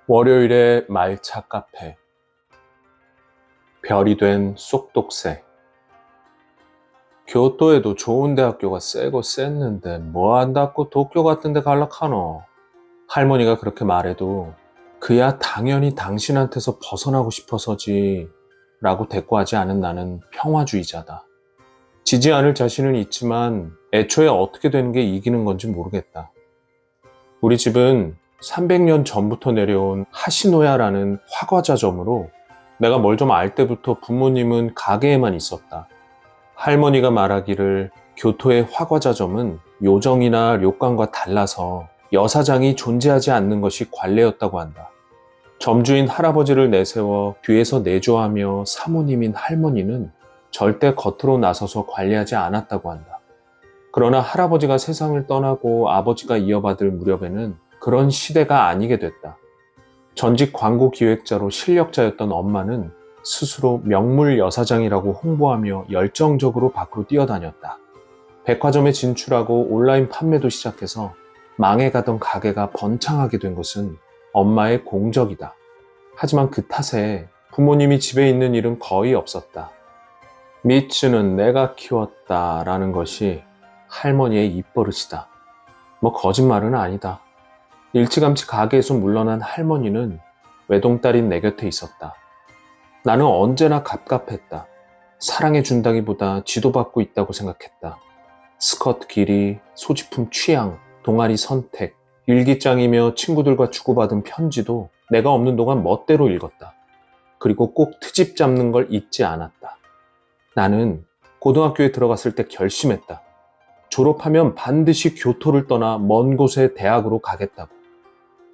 월요일에 말차 카페, 별이 된 쏙독새. 교토에도 좋은 대학교가 세고 셌는데 뭐 한다고 도쿄 같은 데 갈락하노. 할머니가 그렇게 말해도 그야 당연히 당신한테서 벗어나고 싶어서지 라고 대꾸하지 않은 나는 평화주의자다. 지지 않을 자신은 있지만 애초에 어떻게 되는 게 이기는 건지 모르겠다. 우리 집은 300년 전부터 내려온 하시노야라는 화과자점으로 내가 뭘 좀 알 때부터 부모님은 가게에만 있었다. 할머니가 말하기를 교토의 화과자점은 요정이나 료칸과 달라서 여사장이 존재하지 않는 것이 관례였다고 한다. 점주인 할아버지를 내세워 뒤에서 내조하며 사모님인 할머니는 절대 겉으로 나서서 관리하지 않았다고 한다. 그러나 할아버지가 세상을 떠나고 아버지가 이어받을 무렵에는 그런 시대가 아니게 됐다. 전직 광고 기획자로 실력자였던 엄마는 스스로 명물 여사장이라고 홍보하며 열정적으로 밖으로 뛰어다녔다. 백화점에 진출하고 온라인 판매도 시작해서 망해가던 가게가 번창하게 된 것은 엄마의 공적이다. 하지만 그 탓에 부모님이 집에 있는 일은 거의 없었다. 미츠는 내가 키웠다라는 것이 할머니의 입버릇이다. 뭐 거짓말은 아니다. 일찌감치 가게에서 물러난 할머니는 외동딸인 내 곁에 있었다. 나는 언제나 갑갑했다. 사랑해준다기보다 지도받고 있다고 생각했다. 스커트 길이, 소지품 취향, 동아리 선택, 일기장이며 친구들과 주고받은 편지도 내가 없는 동안 멋대로 읽었다. 그리고 꼭 트집 잡는 걸 잊지 않았다. 나는 고등학교에 들어갔을 때 결심했다. 졸업하면 반드시 교토를 떠나 먼 곳의 대학으로 가겠다고.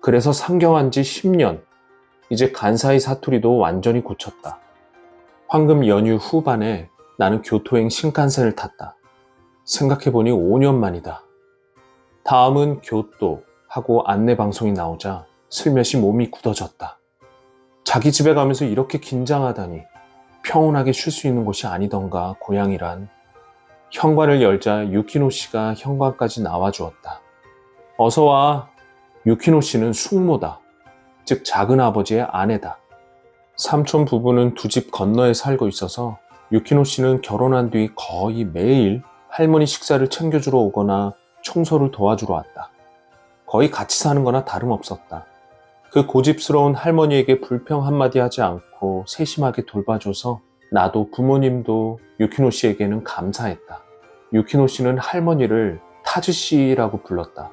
그래서 상경한 지 10년, 이제 간사이 사투리도 완전히 고쳤다. 황금 연휴 후반에 나는 교토행 신칸센을 탔다. 생각해보니 5년 만이다. 다음은 교토 하고 안내방송이 나오자 슬며시 몸이 굳어졌다. 자기 집에 가면서 이렇게 긴장하다니. 평온하게 쉴 수 있는 곳이 아니던가 고향이란. 현관을 열자 유키노 씨가 현관까지 나와주었다. 어서 와. 유키노 씨는 숙모다. 즉 작은 아버지의 아내다. 삼촌 부부는 두 집 건너에 살고 있어서 유키노 씨는 결혼한 뒤 거의 매일 할머니 식사를 챙겨주러 오거나 청소를 도와주러 왔다. 거의 같이 사는 거나 다름없었다. 그 고집스러운 할머니에게 불평 한마디 하지 않고 세심하게 돌봐줘서 나도 부모님도 유키노 씨에게는 감사했다. 유키노 씨는 할머니를 타즈 씨라고 불렀다.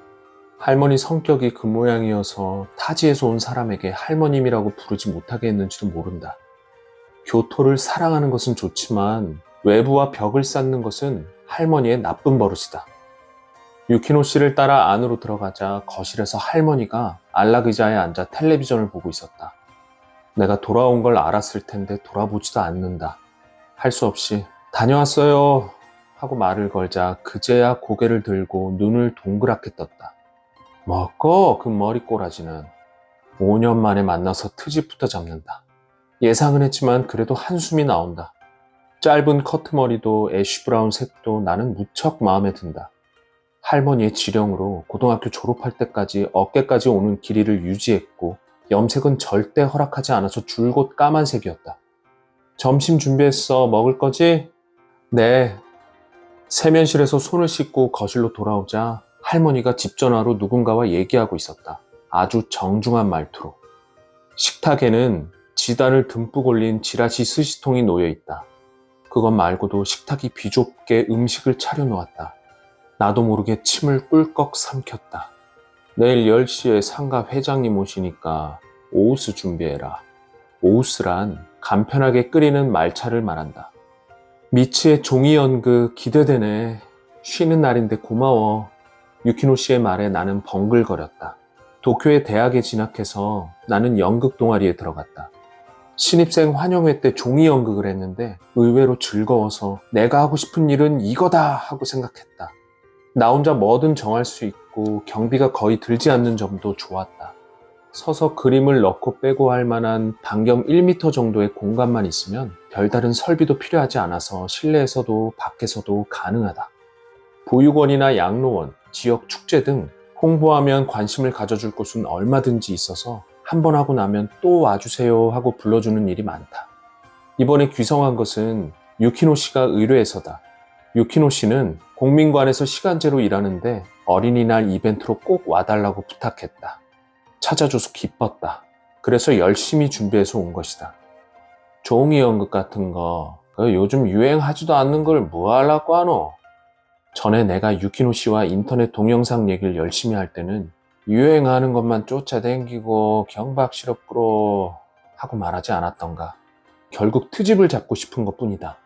할머니 성격이 그 모양이어서 타지에서 온 사람에게 할머님이라고 부르지 못하게 했는지도 모른다. 교토를 사랑하는 것은 좋지만 외부와 벽을 쌓는 것은 할머니의 나쁜 버릇이다. 유키노 씨를 따라 안으로 들어가자 거실에서 할머니가 안락의자에 앉아 텔레비전을 보고 있었다. 내가 돌아온 걸 알았을 텐데 돌아보지도 않는다. 할 수 없이 다녀왔어요 하고 말을 걸자 그제야 고개를 들고 눈을 동그랗게 떴다. 뭐고 그 머리 꼬라지는. 5년 만에 만나서 트집부터 잡는다. 예상은 했지만 그래도 한숨이 나온다. 짧은 커트머리도 애쉬 브라운 색도 나는 무척 마음에 든다. 할머니의 지령으로 고등학교 졸업할 때까지 어깨까지 오는 길이를 유지했고 염색은 절대 허락하지 않아서 줄곧 까만색이었다. 점심 준비했어. 먹을 거지? 네. 세면실에서 손을 씻고 거실로 돌아오자 할머니가 집 전화로 누군가와 얘기하고 있었다. 아주 정중한 말투로. 식탁에는 지단을 듬뿍 올린 지라시 스시통이 놓여 있다. 그것 말고도 식탁이 비좁게 음식을 차려놓았다. 나도 모르게 침을 꿀꺽 삼켰다. 내일 10시에 상가 회장님 오시니까 오우스 준비해라. 오우스란 간편하게 끓이는 말차를 말한다. 미치의 종이 연극 기대되네. 쉬는 날인데 고마워. 유키노 씨의 말에 나는 벙글거렸다. 도쿄의 대학에 진학해서 나는 연극 동아리에 들어갔다. 신입생 환영회 때 종이 연극을 했는데 의외로 즐거워서 내가 하고 싶은 일은 이거다 하고 생각했다. 나 혼자 뭐든 정할 수 있고 경비가 거의 들지 않는 점도 좋았다. 서서 그림을 넣고 빼고 할 만한 반경 1m 정도의 공간만 있으면 별다른 설비도 필요하지 않아서 실내에서도 밖에서도 가능하다. 보육원이나 양로원, 지역 축제 등 홍보하면 관심을 가져줄 곳은 얼마든지 있어서 한 번 하고 나면 또 와주세요 하고 불러주는 일이 많다. 이번에 귀성한 것은 유키노 씨가 의뢰해서다. 유키노 씨는 공민관에서 시간제로 일하는데 어린이날 이벤트로 꼭 와달라고 부탁했다. 찾아줘서 기뻤다. 그래서 열심히 준비해서 온 것이다. 종이 연극 같은 거 요즘 유행하지도 않는 걸 뭐 하려고 하노? 전에 내가 유키노 씨와 인터넷 동영상 얘기를 열심히 할 때는 유행하는 것만 쫓아다니고 경박스럽고 하고 말하지 않았던가. 결국 트집을 잡고 싶은 것뿐이다.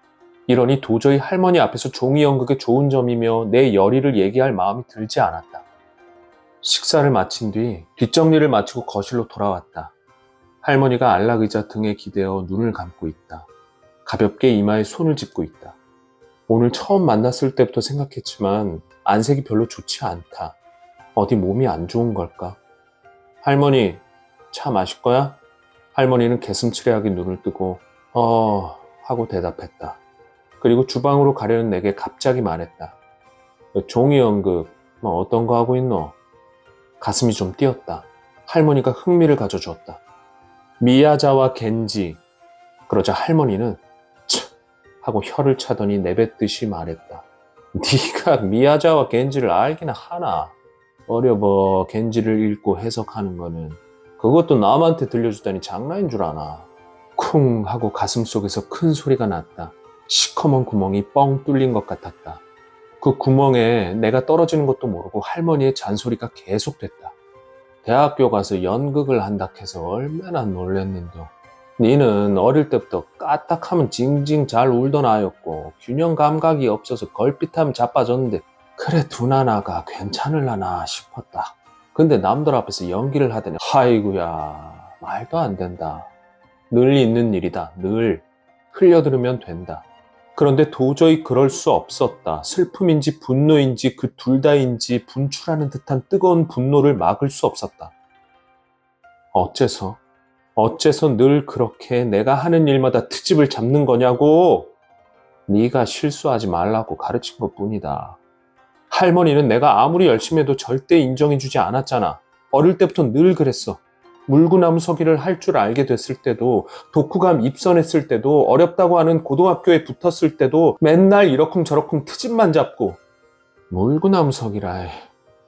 이러니 도저히 할머니 앞에서 종이 연극의 좋은 점이며 내 열의를 얘기할 마음이 들지 않았다. 식사를 마친 뒤 뒷정리를 마치고 거실로 돌아왔다. 할머니가 안락의자 등에 기대어 눈을 감고 있다. 가볍게 이마에 손을 짚고 있다. 오늘 처음 만났을 때부터 생각했지만 안색이 별로 좋지 않다. 어디 몸이 안 좋은 걸까? 할머니, 차 마실 거야? 할머니는 개슴츠레하게 눈을 뜨고 하고 대답했다. 그리고 주방으로 가려는 내게 갑자기 말했다. 종이 연극 어떤 거 하고 있노? 가슴이 좀 뛰었다. 할머니가 흥미를 가져주었다. 미야자와 겐지. 그러자 할머니는 참 하고 혀를 차더니 내뱉듯이 말했다. 네가 미야자와 겐지를 알기나 하나? 어려워 겐지를 읽고 해석하는 거는. 그것도 남한테 들려주다니 장난인 줄 아나. 쿵 하고 가슴속에서 큰 소리가 났다. 시커먼 구멍이 뻥 뚫린 것 같았다. 그 구멍에 내가 떨어지는 것도 모르고 할머니의 잔소리가 계속됐다. 대학교 가서 연극을 한다 해서 얼마나 놀랬는데. 니는 어릴 때부터 까딱하면 징징 잘 울던 아였고 균형 감각이 없어서 걸핏하면 자빠졌는데 그래 두나나가 괜찮을라나 싶었다. 근데 남들 앞에서 연기를 하더니 아이고야 말도 안 된다. 늘 있는 일이다. 늘 흘려들으면 된다. 그런데 도저히 그럴 수 없었다. 슬픔인지 분노인지 그 둘 다인지 분출하는 듯한 뜨거운 분노를 막을 수 없었다. 어째서 늘 그렇게 내가 하는 일마다 트집을 잡는 거냐고. 네가 실수하지 말라고 가르친 것뿐이다. 할머니는 내가 아무리 열심히 해도 절대 인정해주지 않았잖아. 어릴 때부터 늘 그랬어. 물구나무 서기를 할 줄 알게 됐을 때도, 독후감 입선했을 때도, 어렵다고 하는 고등학교에 붙었을 때도 맨날 이러쿵저러쿵 트집만 잡고. 물구나무 서기라.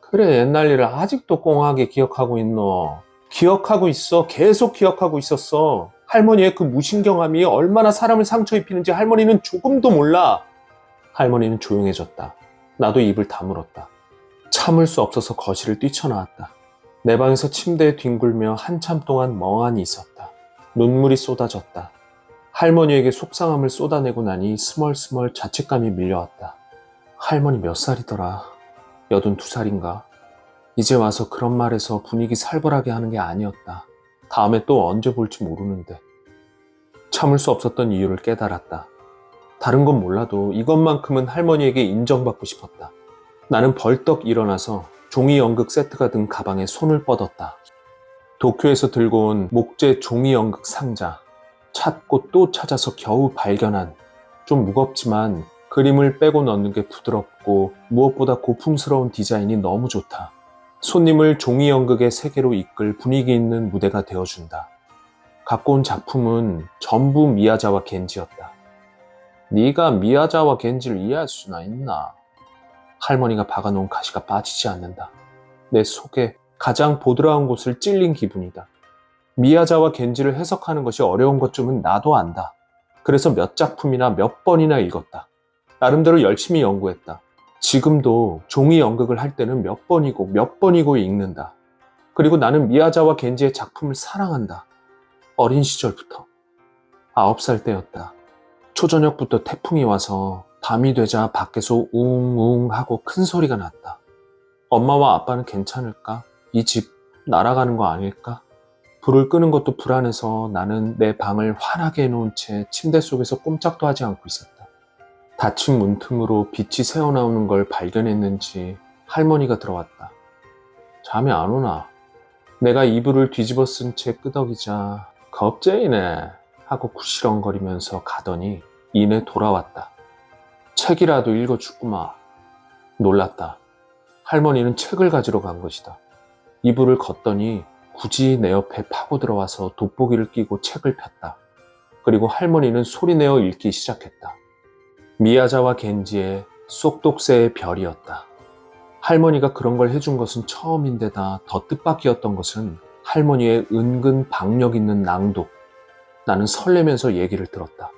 그래 옛날 일을 아직도 꽁하게 기억하고 있노. 기억하고 있어. 계속 기억하고 있었어. 할머니의 그 무신경함이 얼마나 사람을 상처 입히는지 할머니는 조금도 몰라. 할머니는 조용해졌다. 나도 입을 다물었다. 참을 수 없어서 거실을 뛰쳐나왔다. 내 방에서 침대에 뒹굴며 한참 동안 멍하니 있었다. 눈물이 쏟아졌다. 할머니에게 속상함을 쏟아내고 나니 스멀스멀 자책감이 밀려왔다. 할머니 몇 살이더라? 82살인가? 이제 와서 그런 말에서 분위기 살벌하게 하는 게 아니었다. 다음에 또 언제 볼지 모르는데. 참을 수 없었던 이유를 깨달았다. 다른 건 몰라도 이것만큼은 할머니에게 인정받고 싶었다. 나는 벌떡 일어나서 종이 연극 세트가 든 가방에 손을 뻗었다. 도쿄에서 들고 온 목재 종이 연극 상자. 찾고 또 찾아서 겨우 발견한, 좀 무겁지만 그림을 빼고 넣는 게 부드럽고 무엇보다 고풍스러운 디자인이 너무 좋다. 손님을 종이 연극의 세계로 이끌 분위기 있는 무대가 되어준다. 갖고 온 작품은 전부 미야자와 겐지였다. 네가 미야자와 겐지를 이해할 수나 있나? 할머니가 박아놓은 가시가 빠지지 않는다. 내 속에 가장 보드라운 곳을 찔린 기분이다. 미야자와 겐지를 해석하는 것이 어려운 것쯤은 나도 안다. 그래서 몇 작품이나 몇 번이나 읽었다. 나름대로 열심히 연구했다. 지금도 종이 연극을 할 때는 몇 번이고 읽는다. 그리고 나는 미야자와 겐지의 작품을 사랑한다. 어린 시절부터. 9살 때였다. 초저녁부터 태풍이 와서 밤이 되자 밖에서 웅웅 하고 큰 소리가 났다. 엄마와 아빠는 괜찮을까? 이 집 날아가는 거 아닐까? 불을 끄는 것도 불안해서 나는 내 방을 환하게 해놓은 채 침대 속에서 꼼짝도 하지 않고 있었다. 닫힌 문틈으로 빛이 새어나오는 걸 발견했는지 할머니가 들어왔다. 잠이 안 오나? 내가 이불을 뒤집어 쓴 채 끄덕이자 겁쟁이네 하고 구시렁거리면서 가더니 이내 돌아왔다. 책이라도 읽어주구마. 놀랐다. 할머니는 책을 가지러 간 것이다. 이불을 걷더니 굳이 내 옆에 파고 들어와서 돋보기를 끼고 책을 폈다. 그리고 할머니는 소리내어 읽기 시작했다. 미야자와 겐지의 쏙독새의 별이었다. 할머니가 그런 걸 해준 것은 처음인데다 더 뜻밖이었던 것은 할머니의 은근 박력 있는 낭독. 나는 설레면서 얘기를 들었다.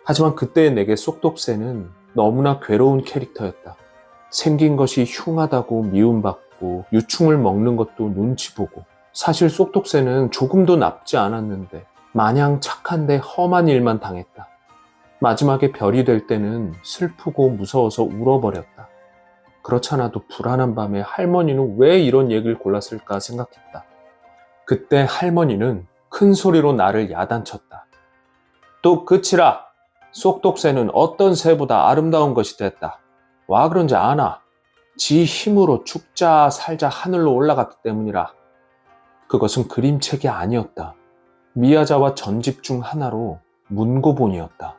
하지만 그때의 내게 쏙독새는 너무나 괴로운 캐릭터였다. 생긴 것이 흉하다고 미움받고 유충을 먹는 것도 눈치 보고, 사실 쏙독새는 조금도 나쁘지 않았는데 마냥 착한데 험한 일만 당했다. 마지막에 별이 될 때는 슬프고 무서워서 울어버렸다. 그렇잖아도 불안한 밤에 할머니는 왜 이런 얘기를 골랐을까 생각했다. 그때 할머니는 큰 소리로 나를 야단쳤다. 또 그치라! 쏙독새는 어떤 새보다 아름다운 것이 됐다. 와 그런지 아나? 지 힘으로 죽자 살자 하늘로 올라갔기 때문이라. 그것은 그림책이 아니었다. 미야자와 전집 중 하나로 문고본이었다.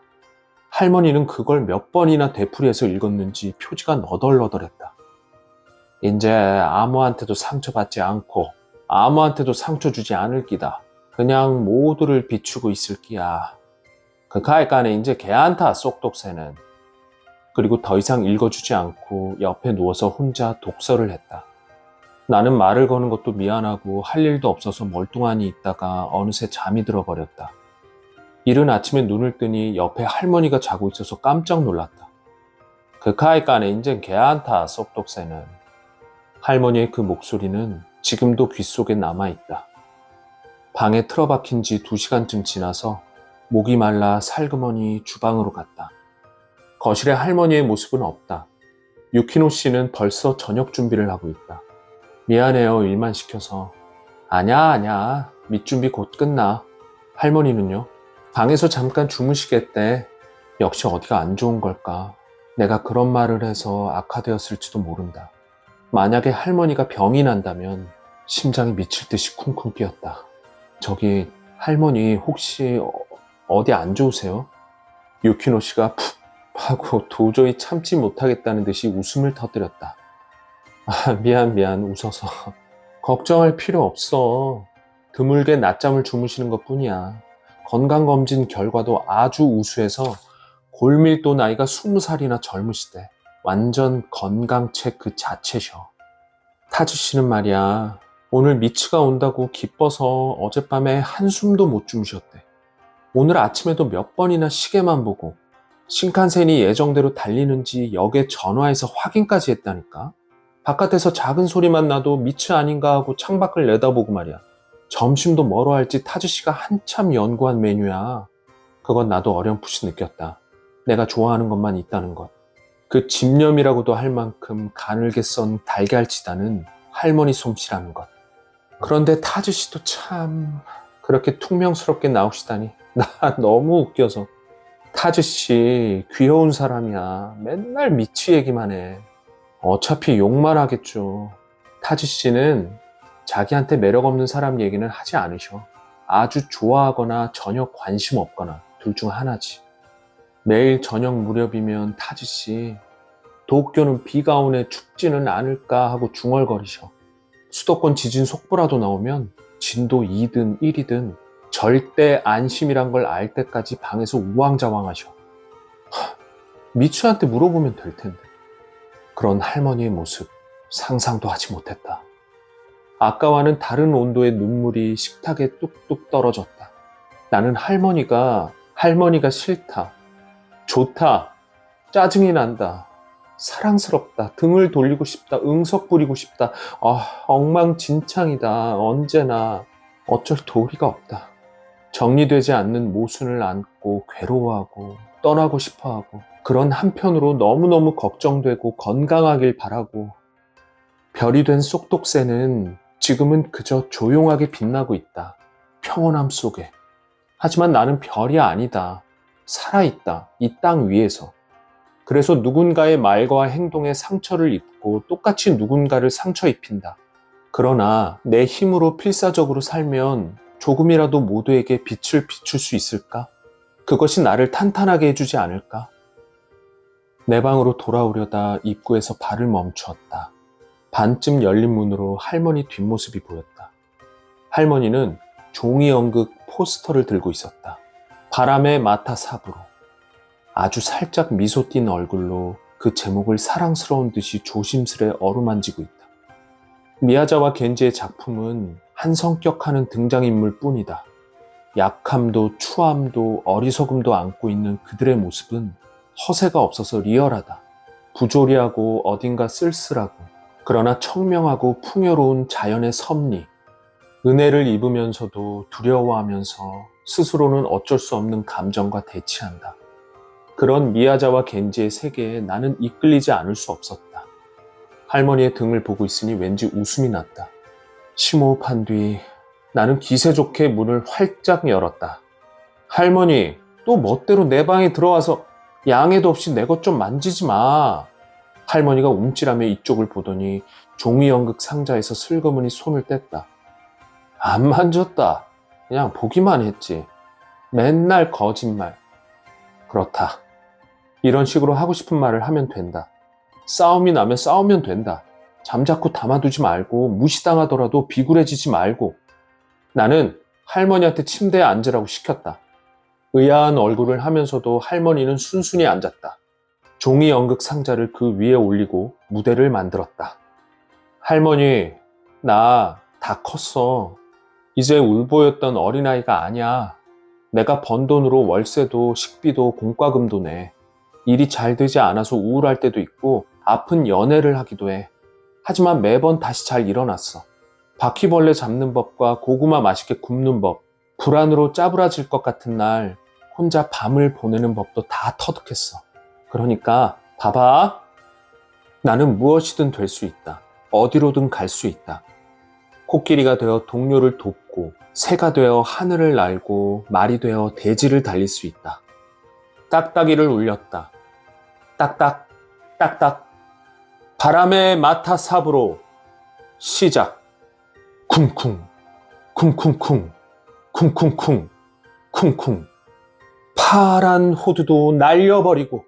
할머니는 그걸 몇 번이나 되풀이해서 읽었는지 표지가 너덜너덜했다. 이제 아무한테도 상처받지 않고 아무한테도 상처 주지 않을 끼다. 그냥 모두를 비추고 있을 끼야. 그 가액간에 이제 개안타 쏙독새는. 그리고 더 이상 읽어주지 않고 옆에 누워서 혼자 독서를 했다. 나는 말을 거는 것도 미안하고 할 일도 없어서 멀뚱하니 있다가 어느새 잠이 들어버렸다. 이른 아침에 눈을 뜨니 옆에 할머니가 자고 있어서 깜짝 놀랐다. 그 가액간에 인젠 개안타 쏙독새는. 할머니의 그 목소리는 지금도 귓속에 남아있다. 방에 틀어박힌 지 2시간쯤 지나서 목이 말라 살그머니 주방으로 갔다. 거실에 할머니의 모습은 없다. 유키노 씨는 벌써 저녁 준비를 하고 있다. 미안해요, 일만 시켜서. 아냐, 밑준비 곧 끝나. 할머니는요? 방에서 잠깐 주무시겠대. 역시 어디가 안 좋은 걸까? 내가 그런 말을 해서 악화되었을지도 모른다. 만약에 할머니가 병이 난다면 심장이 미칠 듯이 쿵쿵 뛰었다. 저기 할머니 혹시 어디 안 좋으세요? 유키노 씨가 푹 하고 도저히 참지 못하겠다는 듯이 웃음을 터뜨렸다. 아, 미안 웃어서. 걱정할 필요 없어. 드물게 낮잠을 주무시는 것뿐이야. 건강검진 결과도 아주 우수해서 골밀도 나이가 20살이나 젊으시대. 완전 건강책 그 자체셔. 타주 씨는 말이야, 오늘 미츠가 온다고 기뻐서 어젯밤에 한숨도 못 주무셨대. 오늘 아침에도 몇 번이나 시계만 보고 신칸센이 예정대로 달리는지 역에 전화해서 확인까지 했다니까. 바깥에서 작은 소리만 나도 미츠 아닌가 하고 창밖을 내다보고 말이야. 점심도 뭐로 할지 타주 씨가 한참 연구한 메뉴야. 그건 나도 어렴풋이 느꼈다. 내가 좋아하는 것만 있다는 것. 그 집념이라고도 할 만큼 가늘게 썬 달걀치다는 할머니 솜씨라는 것. 그런데 타주 씨도 참 그렇게 퉁명스럽게 나오시다니 나 너무 웃겨서. 타주 씨 귀여운 사람이야. 맨날 미치 얘기만 해. 어차피 욕만 하겠죠. 타주 씨는 자기한테 매력 없는 사람 얘기는 하지 않으셔. 아주 좋아하거나 전혀 관심 없거나 둘 중 하나지. 매일 저녁 무렵이면 타주 씨, 도쿄는 비가 오네 춥지는 않을까 하고 중얼거리셔. 수도권 지진 속보라도 나오면 진도 2든 1이든 절대 안심이란 걸 알 때까지 방에서 우왕좌왕하셔. 미추한테 물어보면 될 텐데. 그런 할머니의 모습 상상도 하지 못했다. 아까와는 다른 온도의 눈물이 식탁에 뚝뚝 떨어졌다. 나는 할머니가 싫다, 좋다, 짜증이 난다, 사랑스럽다, 등을 돌리고 싶다, 응석 부리고 싶다, 엉망진창이다, 언제나 어쩔 도리가 없다. 정리되지 않는 모순을 안고 괴로워하고 떠나고 싶어하고, 그런 한편으로 너무너무 걱정되고 건강하길 바라고. 별이 된 쏙독새는 지금은 그저 조용하게 빛나고 있다. 평온함 속에. 하지만 나는 별이 아니다. 살아있다. 이 땅 위에서. 그래서 누군가의 말과 행동에 상처를 입고 똑같이 누군가를 상처 입힌다. 그러나 내 힘으로 필사적으로 살면 조금이라도 모두에게 빛을 비출 수 있을까? 그것이 나를 탄탄하게 해주지 않을까? 내 방으로 돌아오려다 입구에서 발을 멈추었다. 반쯤 열린 문으로 할머니 뒷모습이 보였다. 할머니는 종이 연극 포스터를 들고 있었다. 바람의 마타 사부로. 아주 살짝 미소 띈 얼굴로 그 제목을 사랑스러운 듯이 조심스레 어루만지고 있다. 미야자와 겐지의 작품은 한 성격하는 등장인물 뿐이다. 약함도 추함도 어리석음도 안고 있는 그들의 모습은 허세가 없어서 리얼하다. 부조리하고 어딘가 쓸쓸하고 그러나 청명하고 풍요로운 자연의 섭리. 은혜를 입으면서도 두려워하면서 스스로는 어쩔 수 없는 감정과 대치한다. 그런 미야자와 겐지의 세계에 나는 이끌리지 않을 수 없었다. 할머니의 등을 보고 있으니 왠지 웃음이 났다. 심호흡한 뒤 나는 기세 좋게 문을 활짝 열었다. 할머니, 또 멋대로 내 방에 들어와서 양해도 없이 내 것 좀 만지지 마. 할머니가 움찔하며 이쪽을 보더니 종이 연극 상자에서 슬그머니 손을 뗐다. 안 만졌다. 그냥 보기만 했지. 맨날 거짓말. 그렇다. 이런 식으로 하고 싶은 말을 하면 된다. 싸움이 나면 싸우면 된다. 잠자코 담아두지 말고 무시당하더라도 비굴해지지 말고. 나는 할머니한테 침대에 앉으라고 시켰다. 의아한 얼굴을 하면서도 할머니는 순순히 앉았다. 종이 연극 상자를 그 위에 올리고 무대를 만들었다. 할머니, 나 다 컸어. 이제 울보였던 어린아이가 아니야. 내가 번 돈으로 월세도 식비도 공과금도 내. 일이 잘 되지 않아서 우울할 때도 있고 아픈 연애를 하기도 해. 하지만 매번 다시 잘 일어났어. 바퀴벌레 잡는 법과 고구마 맛있게 굽는 법, 불안으로 짜부라질 것 같은 날 혼자 밤을 보내는 법도 다 터득했어. 그러니까 봐봐. 나는 무엇이든 될 수 있다. 어디로든 갈 수 있다. 코끼리가 되어 동료를 돕고 새가 되어 하늘을 날고 말이 되어 대지를 달릴 수 있다. 딱딱이를 울렸다. 딱딱, 딱딱. 바람의 마타 사부로 시작. 쿵쿵, 쿵쿵쿵, 쿵쿵쿵, 쿵쿵. 파란 호두도 날려버리고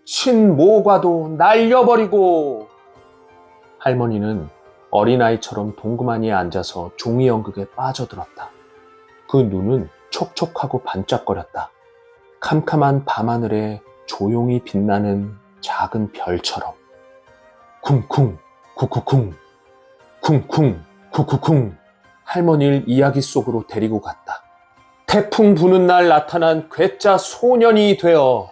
신모과도 날려버리고. 할머니는 어린아이처럼 동그마니에 앉아서 종이 연극에 빠져들었다. 그 눈은 촉촉하고 반짝거렸다. 캄캄한 밤하늘에 조용히 빛나는 작은 별처럼. 쿵쿵, 쿠쿠쿵, 쿵쿵, 쿠쿠쿵. 할머니를 이야기 속으로 데리고 갔다. 태풍 부는 날 나타난 괴짜 소년이 되어